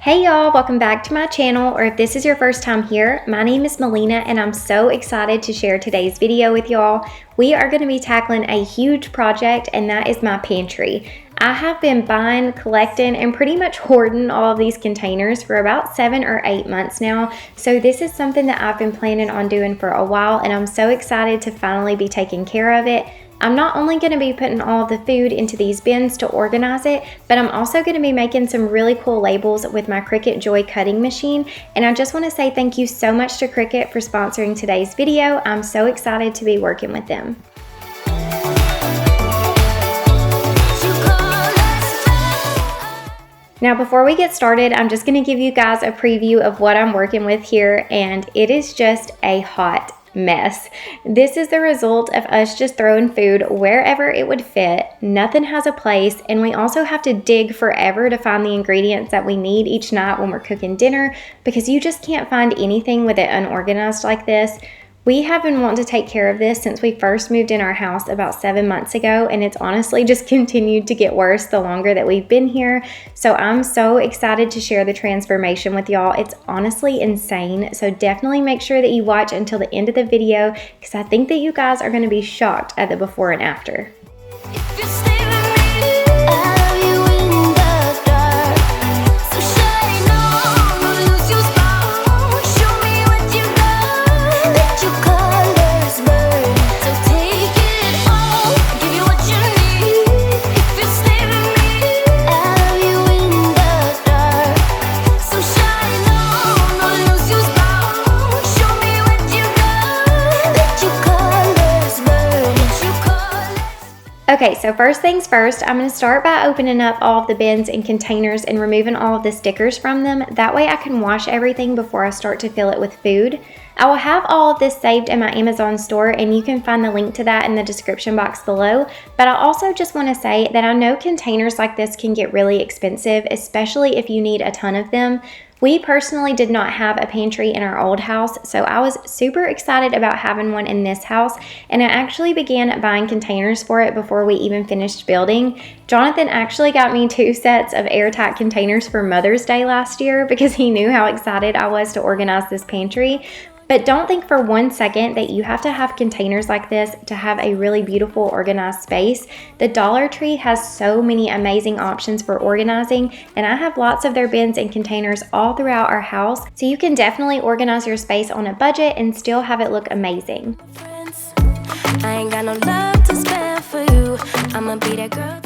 Hey y'all, welcome back to my channel, or if this is your first time here, my name is Melina and I'm so excited to share today's video with y'all. We are going to be tackling a huge project, and that is my pantry. I have been buying, collecting, and pretty much hoarding all of these containers for about 7 or 8 months now. So this is something that I've been planning on doing for a while, and I'm so excited to finally be taking care of it. I'm not only going to be putting all of the food into these bins to organize it, but I'm also going to be making some really cool labels with my Cricut Joy Cutting Machine. And I just want to say thank you so much to Cricut for sponsoring today's video. I'm so excited to be working with them. Now before we get started, I'm just going to give you guys a preview of what I'm working with here, and it is just a hot mess. This is the result of us just throwing food wherever it would fit. Nothing has a place, and we also have to dig forever to find the ingredients that we need each night when we're cooking dinner, because you just can't find anything with it unorganized like this. We have been wanting to take care of this since we first moved in our house about 7 months ago, and it's honestly just continued to get worse the longer that we've been here. So I'm so excited to share the transformation with y'all. It's honestly insane. So definitely make sure that you watch until the end of the video, because I think that you guys are going to be shocked at the before and after. Okay, so first things first, I'm going to start by opening up all of the bins and containers and removing all of the stickers from them. That way I can wash everything before I start to fill it with food. I will have all of this saved in my Amazon store, and you can find the link to that in the description box below. But I also just want to say that I know containers like this can get really expensive, especially if you need a ton of them. We personally did not have a pantry in our old house, so I was super excited about having one in this house, and I actually began buying containers for it before we even finished building. Jonathan actually got me 2 sets of airtight containers for Mother's Day last year because he knew how excited I was to organize this pantry. But don't think for 1 second that you have to have containers like this to have a really beautiful organized space. The Dollar Tree has so many amazing options for organizing, and I have lots of their bins and containers all throughout our house, so you can definitely organize your space on a budget and still have it look amazing. I ain't got no love to spare for you. I'ma be that girl.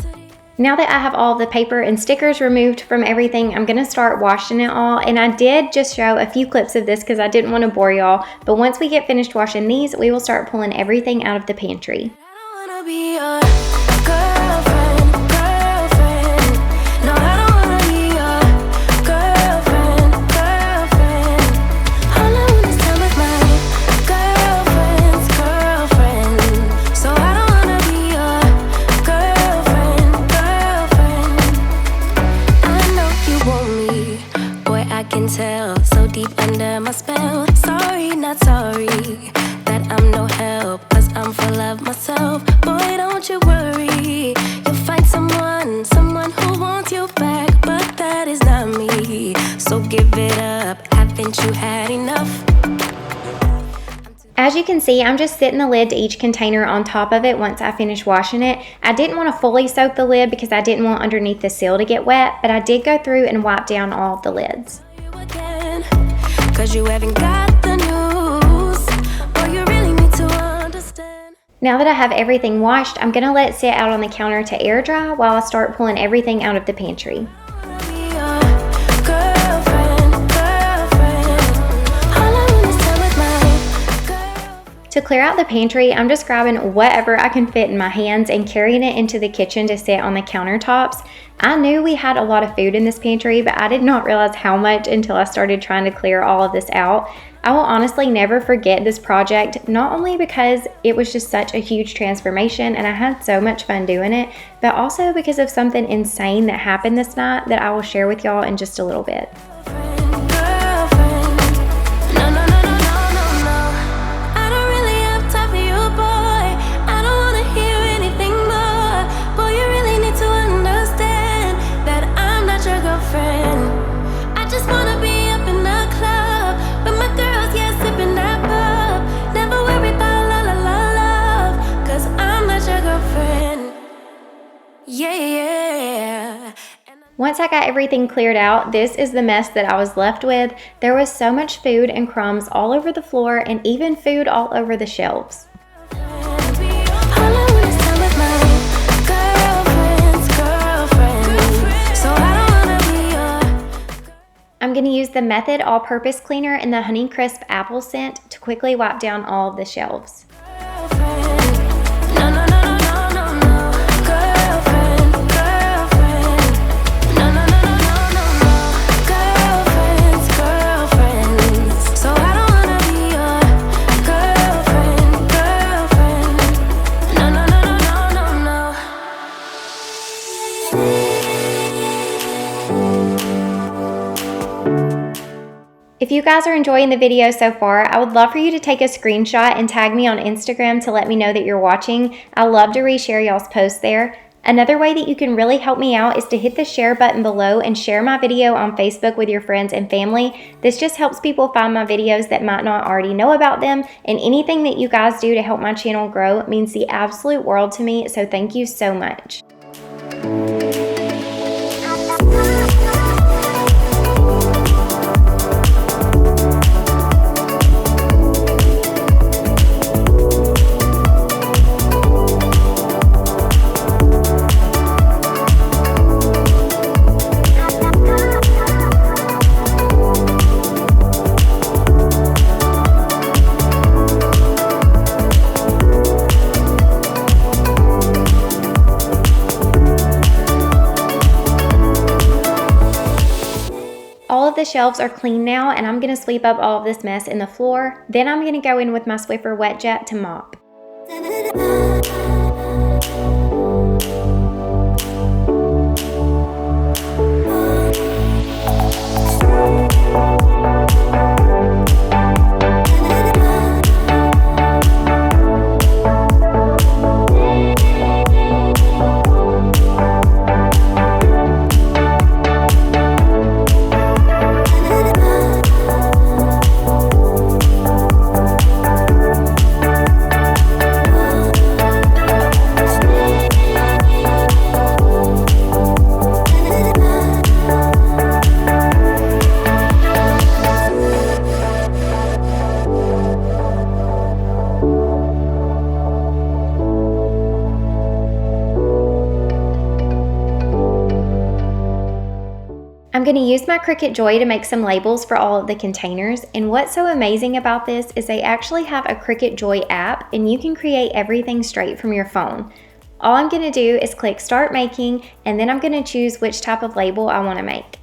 Now that I have all the paper and stickers removed from everything, I'm going to start washing it all. And I did just show a few clips of this because I didn't want to bore y'all. But once we get finished washing these, we will start pulling everything out of the pantry. I don't wanna be your girlfriend. No, I don't wanna be your girlfriend. All I want is time with my girlfriend. So I don't wanna be your girlfriend. I can tell, so deep under my spell. Sorry, not sorry, that I'm no help, cause I'm full of myself. Boy, don't you worry, you'll find someone who wants you back, but that is not me. So give it up, haven't you had enough? As you can see, I'm just setting the lid to each container on top of it once I finish washing it. I didn't want to fully soak the lid because I didn't want underneath the seal to get wet, but I did go through and wipe down all of the lids. Now that I have everything washed, I'm going to let it sit out on the counter to air dry while I start pulling everything out of the pantry. To clear out the pantry, I'm just grabbing whatever I can fit in my hands and carrying it into the kitchen to sit on the countertops. I knew we had a lot of food in this pantry, but I did not realize how much until I started trying to clear all of this out. I will honestly never forget this project, not only because it was just such a huge transformation and I had so much fun doing it, but also because of something insane that happened this night that I will share with y'all in just a little bit. Friend, I just Once I got everything cleared out, this is the mess that I was left with. There was so much food and crumbs all over the floor and even food all over the shelves. I'm going to use the Method All-Purpose Cleaner in the Honey Crisp Apple Scent to quickly wipe down all of the shelves. If you guys are enjoying the video so far, I would love for you to take a screenshot and tag me on Instagram to let me know that you're watching. I love to reshare y'all's posts there. Another way that you can really help me out is to hit the share button below and share my video on Facebook with your friends and family. This just helps people find my videos that might not already know about them, and anything that you guys do to help my channel grow means the absolute world to me, so thank you so much. All of the shelves are clean now, and I'm going to sweep up all of this mess in the floor. Then I'm going to go in with my Swiffer Wet Jet to mop. I'm going to use my Cricut Joy to make some labels for all of the containers, and what's so amazing about this is they actually have a Cricut Joy app and you can create everything straight from your phone. All I'm going to do is click Start Making, and then I'm going to choose which type of label I want to make.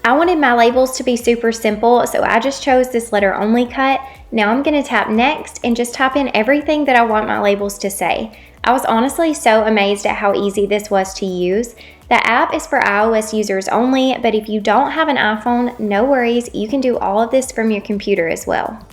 I wanted my labels to be super simple, so I just chose this letter only cut. Now I'm going to tap Next and just type in everything that I want my labels to say. I was honestly so amazed at how easy this was to use. The app is for iOS users only, but if you don't have an iPhone, no worries, you can do all of this from your computer as well.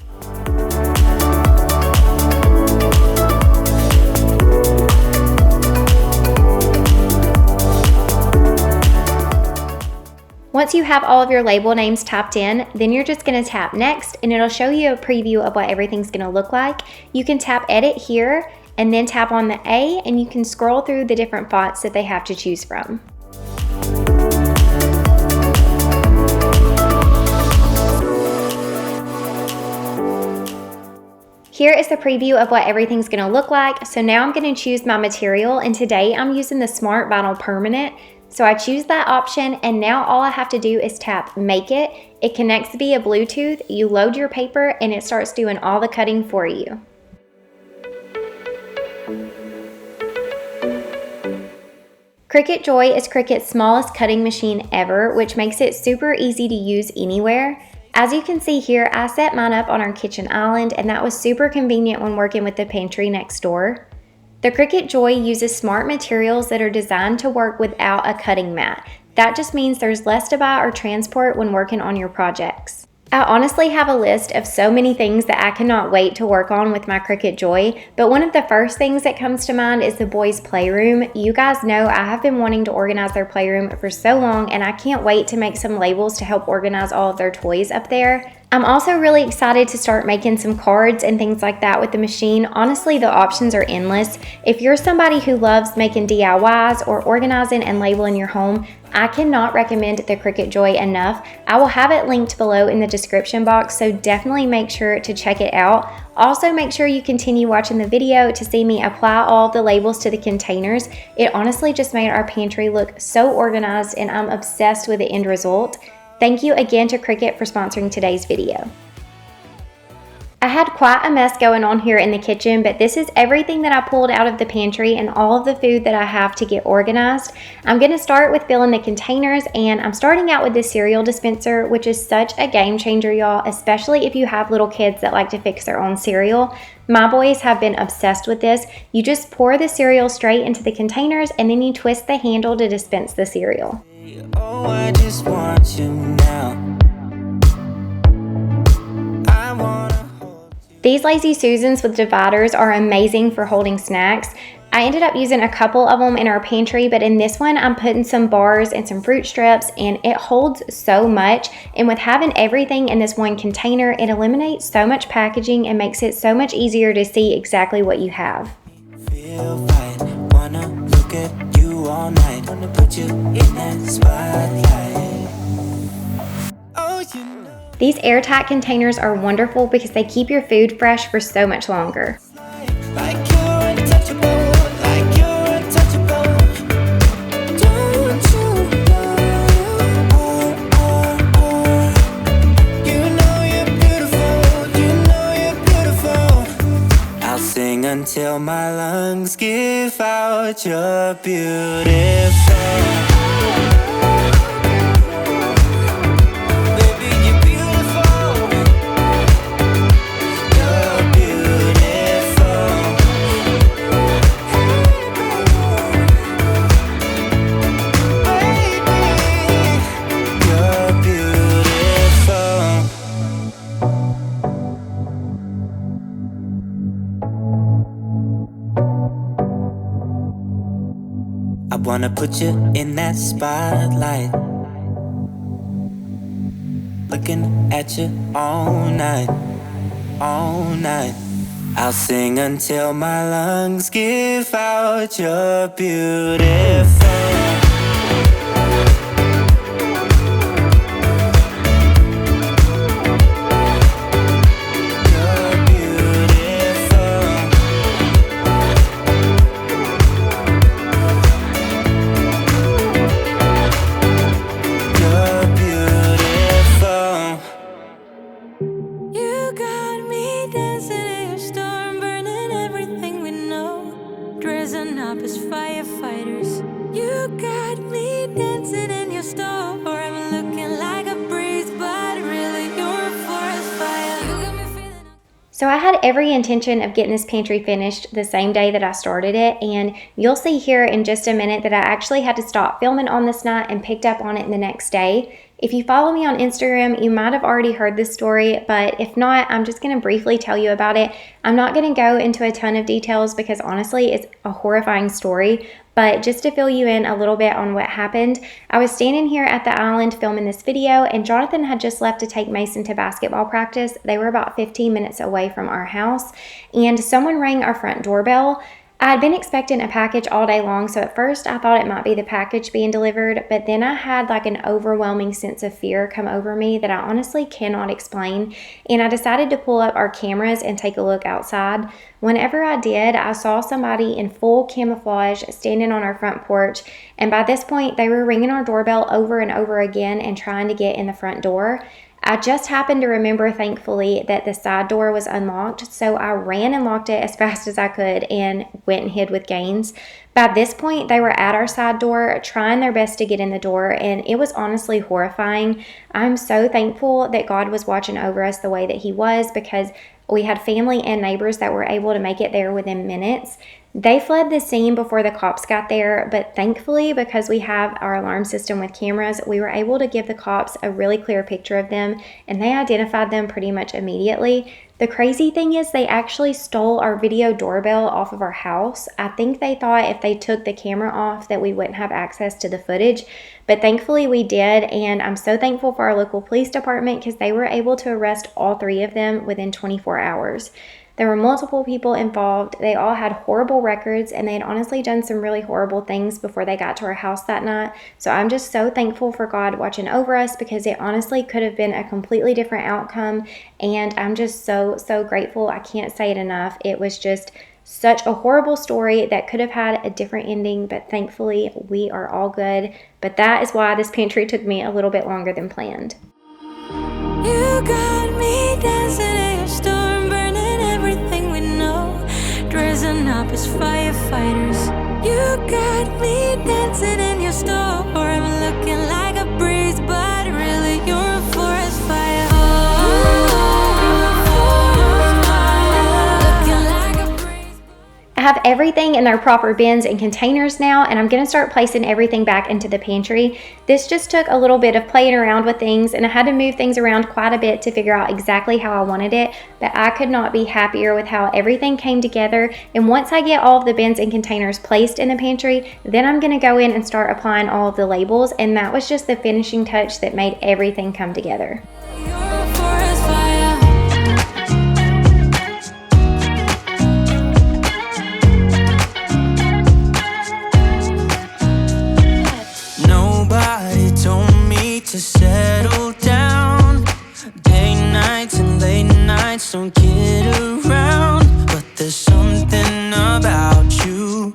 Once you have all of your label names typed in, then you're just going to tap Next, and it'll show you a preview of what everything's going to look like. You can tap Edit here, and then tap on the A, and you can scroll through the different fonts that they have to choose from. Here is the preview of what everything's going to look like. So now I'm going to choose my material, and today I'm using the Smart Vinyl Permanent. So I choose that option, and now all I have to do is tap Make It. It connects via Bluetooth, you load your paper, and it starts doing all the cutting for you. Cricut Joy is Cricut's smallest cutting machine ever, which makes it super easy to use anywhere. As you can see here, I set mine up on our kitchen island, and that was super convenient when working with the pantry next door. The Cricut Joy uses smart materials that are designed to work without a cutting mat. That just means there's less to buy or transport when working on your projects. I honestly have a list of so many things that I cannot wait to work on with my Cricut Joy, but one of the first things that comes to mind is the boys' playroom. You guys know I have been wanting to organize their playroom for so long, and I can't wait to make some labels to help organize all of their toys up there. I'm also really excited to start making some cards and things like that with the machine. Honestly, the options are endless. If you're somebody who loves making DIYs or organizing and labeling your home, I cannot recommend the Cricut Joy enough. I will have it linked below in the description box, so definitely make sure to check it out. Also, make sure you continue watching the video to see me apply all the labels to the containers. It honestly just made our pantry look so organized, and I'm obsessed with the end result. Thank you again to Cricut for sponsoring today's video. I had quite a mess going on here in the kitchen, but this is everything that I pulled out of the pantry and all of the food that I have to get organized. I'm going to start with filling the containers, and I'm starting out with the cereal dispenser, which is such a game changer, y'all, especially if you have little kids that like to fix their own cereal. My boys have been obsessed with this. You just pour the cereal straight into the containers, and then you twist the handle to dispense the cereal. Oh, I just want you now. I wanna hold you. These Lazy Susans with dividers are amazing for holding snacks. I ended up using a couple of them in our pantry, but in this one, I'm putting some bars and some fruit strips, and it holds so much. And with having everything in this one container, it eliminates so much packaging and makes it so much easier to see exactly what you have. Feel fine, wanna look at you all night. Wanna put you in that spotlight. Oh, you know. These airtight containers are wonderful because they keep your food fresh for so much longer. Like you're untouchable, like you're untouchable. Don't you know you know you're beautiful, you know you're beautiful. I'll sing until my lungs give out you're beautiful. I wanna put you in that spotlight, looking at you all night, all night. I'll sing until my lungs give out you're beautiful. So I had every intention of getting this pantry finished the same day that I started it, and you'll see here in just a minute that I actually had to stop filming on this night and picked up on it the next day. If you follow me on Instagram, you might have already heard this story, but if not, I'm just going to briefly tell you about it. I'm not going to go into a ton of details because honestly, it's a horrifying story, but just to fill you in a little bit on what happened, I was standing here at the island filming this video, and Jonathan had just left to take Mason to basketball practice. They were about 15 minutes away from our house, and someone rang our front doorbell. I had been expecting a package all day long, so at first I thought it might be the package being delivered, but then I had like an overwhelming sense of fear come over me that I honestly cannot explain, and I decided to pull up our cameras and take a look outside. Whenever I did, I saw somebody in full camouflage standing on our front porch, and by this point they were ringing our doorbell over and over again and trying to get in the front door. I just happened to remember, thankfully, that the side door was unlocked, so I ran and locked it as fast as I could and went and hid with Gaines. By this point, they were at our side door, trying their best to get in the door, and it was honestly horrifying. I'm so thankful that God was watching over us the way that He was, because we had family and neighbors that were able to make it there within minutes. They fled the scene before the cops got there, but thankfully, because we have our alarm system with cameras, we were able to give the cops a really clear picture of them, and they identified them pretty much immediately. The crazy thing is they actually stole our video doorbell off of our house. I think they thought if they took the camera off that we wouldn't have access to the footage, but thankfully we did, and I'm so thankful for our local police department because they were able to arrest all 3 of them within 24 hours. There were multiple people involved. They all had horrible records, and they had honestly done some really horrible things before they got to our house that night. So I'm just so thankful for God watching over us, because it honestly could have been a completely different outcome. And I'm just so grateful. I can't say it enough. It was just such a horrible story that could have had a different ending, but thankfully we are all good. But that is why this pantry took me a little bit longer than planned. You got me dancing in a storm, burning everything we know, dressing up as firefighters. You got me dancing in your storm, looking like a breeze, but really you're a forest fire. I have everything in their proper bins and containers now, and I'm going to start placing everything back into the pantry. This just took a little bit of playing around with things, and I had to move things around quite a bit to figure out exactly how I wanted it, but I could not be happier with how everything came together. And once I get all of the bins and containers placed in the pantry, then I'm going to go in and start applying all of the labels, and that was just the finishing touch that made everything come together. Nobody told me to settle down. Day nights and late nights don't get around. But there's something about you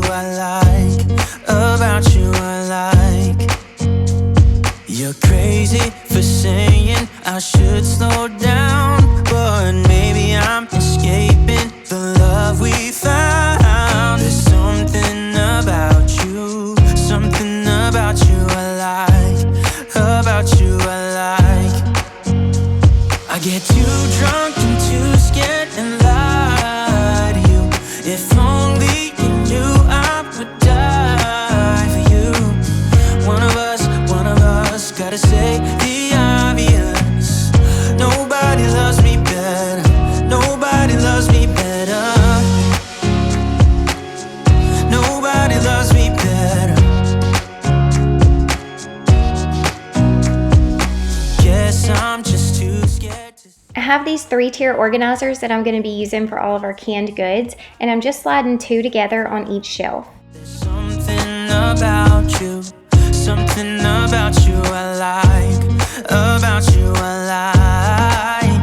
I like, about you I like. You're crazy for saying I should slow down, but maybe I'm escaping the love we found. There's something about you I like, about you I like. I get too drunk and too scared and lie to you. If only you knew I would die for you. One of us gotta say the obvious. Nobody loves me better. Nobody loves me better. Nobody loves me better. Guess I'm just too scared to. I have these 3-tier organizers that I'm going to be using for all of our canned goods, and I'm just sliding 2 together on each shelf. There's something about you I like, about you I like.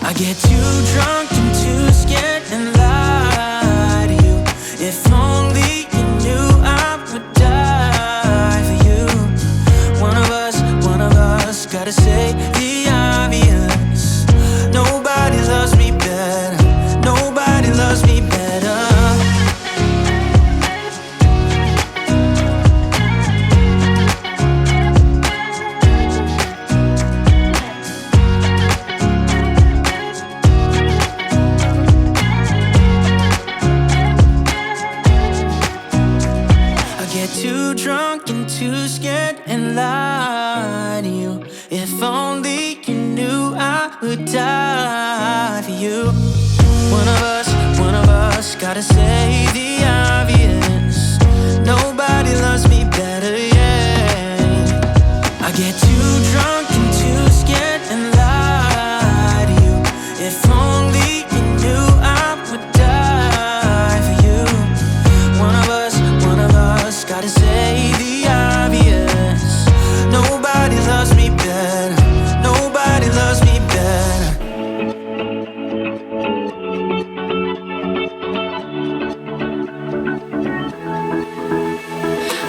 I get too drunk and too scared and lie to you. If only you knew I would die for you. One of us gotta say the obvious. Nobody loves me better. Nobody loves me better. Too drunk and too scared and lie to you. If only you knew I would die for you. One of us gotta say the obvious. Nobody loves me better, yeah. I get too drunk and too scared and lie to you. If only you knew I would die for you. One of us gotta say the obvious. Nobody loves me better. Nobody loves me better.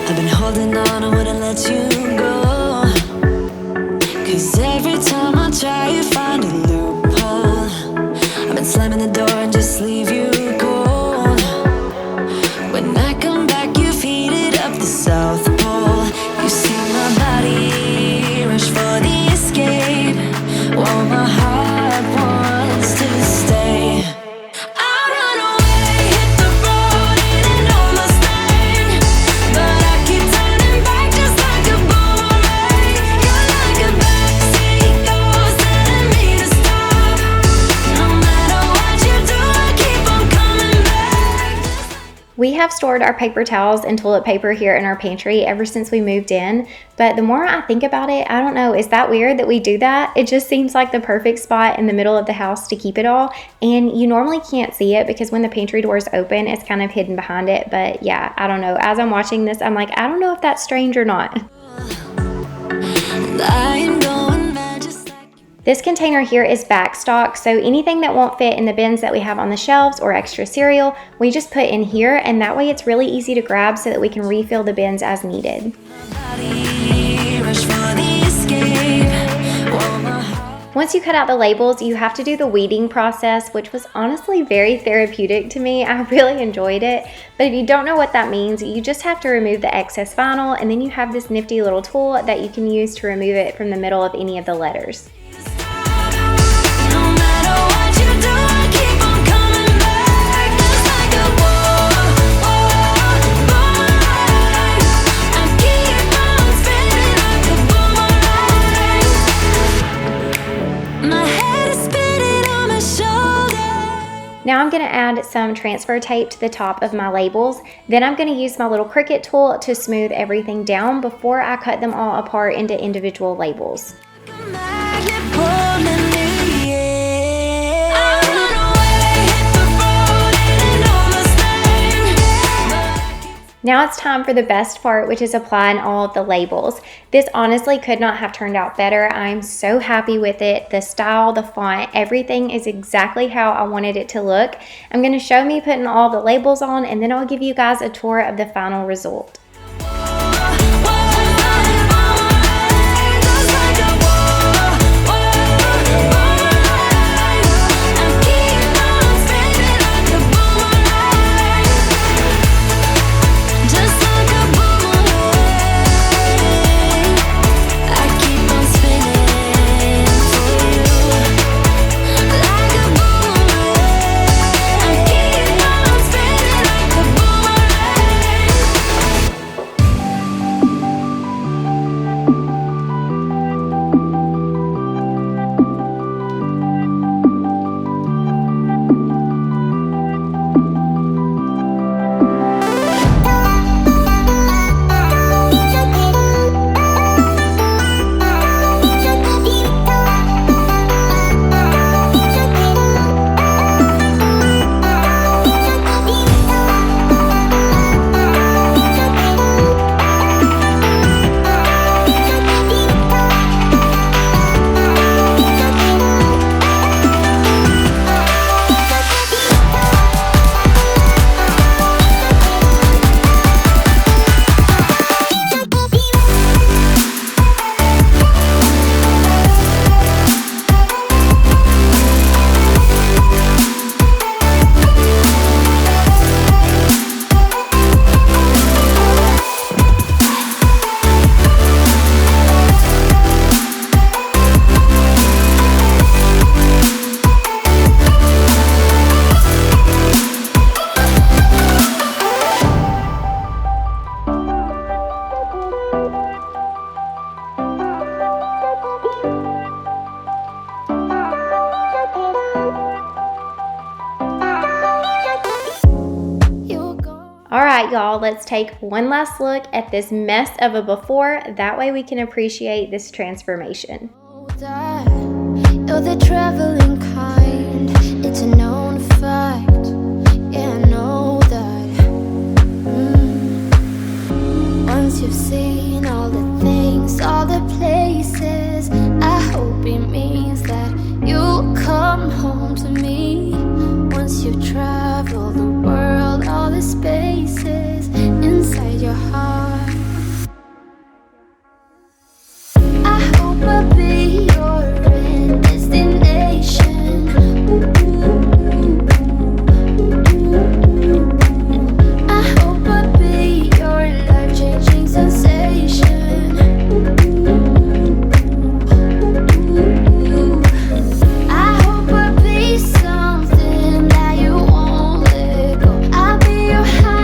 I've been holding on, I wouldn't let you go. 'Cause every time I try, you find a loophole. I've been slamming the door and just leave you cold. When I come back, you've heated up the South Pole. You see my body rush for the escape, while my heart wants to stay. I run away, hit the road in an Mustang, but I keep turning back just like a boomerang. You're like a backseat ghost telling me to stop. stored our paper towels and toilet paper here in our pantry ever since we moved in, but the more I think about it, I don't know, is that weird that we do that? It just seems like the perfect spot in the middle of the house to keep it all, and you normally can't see it because when the pantry door is open, it's kind of hidden behind it. But yeah, I don't know. As I'm watching this, I'm like, I don't know if that's strange or not. This container here is backstock, so anything that won't fit in the bins that we have on the shelves or extra cereal, we just put in here, and that way it's really easy to grab so that we can refill the bins as needed. Once you cut out the labels, you have to do the weeding process, which was honestly very therapeutic to me. I really enjoyed it. But if you don't know what that means, you just have to remove the excess vinyl, and then you have this nifty little tool that you can use to remove it from the middle of any of the letters. Now I'm going to add some transfer tape to the top of my labels. Then I'm going to use my little Cricut tool to smooth everything down before I cut them all apart into individual labels. Now it's time for the best part, which is applying all of the labels. This honestly could not have turned out better. I'm so happy with it. The style, the font, everything is exactly how I wanted it to look. I'm going to show me putting all the labels on, and then I'll give you guys a tour of the final result. Alright y'all, let's take one last look at this mess of a before, that way we can appreciate this transformation. You're the traveling kind, it's a known fact, yeah I know that. Once you've seen all the things, all the places, I hope it means that you'll come home to me. Once you've traveled the world, all the spaces inside your heart, I hope I'll be your end destination. I hope I'll be your life-changing sensation. I hope I'll be something that you won't let go. I'll be your high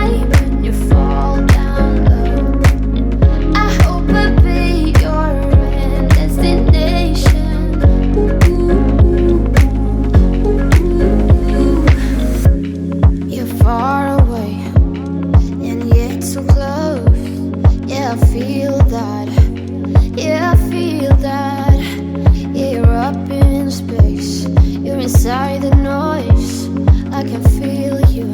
Yeah, I feel that. Yeah, I feel that. Yeah, you're up in space. You're inside the noise. I can feel you.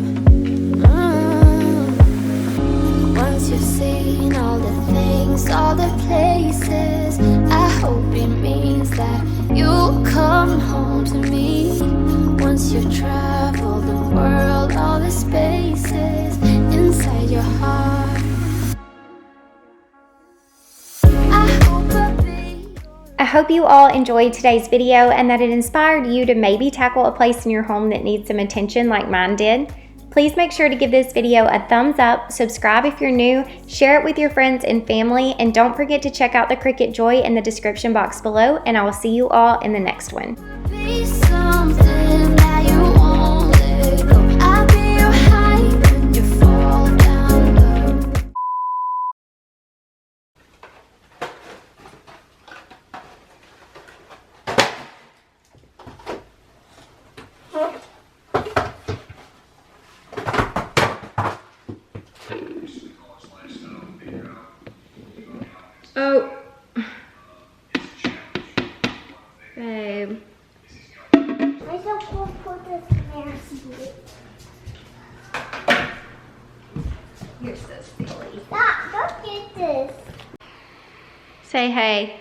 Once you've seen all the things, all the places, I hope it means that you'll come home to me. Once you've traveled the world, all the spaces inside your heart, I hope you all enjoyed today's video and that it inspired you to maybe tackle a place in your home that needs some attention like mine did. Please make sure to give this video a thumbs up, subscribe if you're new, share it with your friends and family, and don't forget to check out the Cricut Joy in the description box below, and I will see you all in the next one. be something that you won't let go. I'll be your high when you fall down low. Oh, babe. I don't want to put this nasty. You're so silly. Stop, don't get this. Say hey.